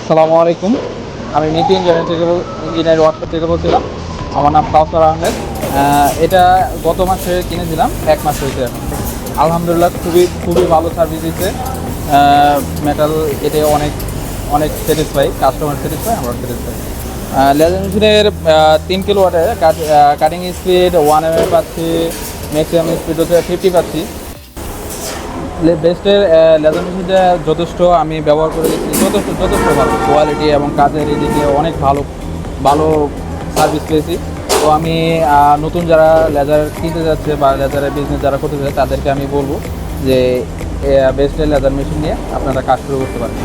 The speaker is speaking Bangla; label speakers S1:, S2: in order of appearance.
S1: আসসালামু আলাইকুম। আমি নীতি ইঞ্জিনিয়ার ওয়ার্কশপ থেকে বলছিলাম। আমার নাম কাউসার আহমেদ। এটা গত মাসে কিনেছিলাম, 1 মাস হয়েছে এখন। আলহামদুলিল্লাহ খুবই খুবই ভালো সার্ভিস দিচ্ছে। মেটাল এটা অনেক অনেক স্যাটিসফাই, কাস্টমার স্যাটিসফাই, আমরা স্যাটিসফাই। লেজার মেশিনের 3 কিলো ওয়াটের কাটিং স্পিড 1 mm পাচ্ছি, ম্যাক্সিমাম স্পিড হচ্ছে 50 পাচ্ছি। বেস্টের লেজার মেশিনটা যথেষ্ট আমি ব্যবহার করে দেখছি, যথেষ্ট ভালো কোয়ালিটি এবং কাজের এদিকে অনেক ভালো ভালো সার্ভিস পেয়েছি। তো আমি নতুন যারা লেজার কিনতে যাচ্ছে বা লেজারের বিজনেস যারা করতে চাচ্ছে তাদেরকে আমি বলবো যে বেস্টের লেজার মেশিন নিয়ে আপনারা কাজ শুরু করতে পারেন।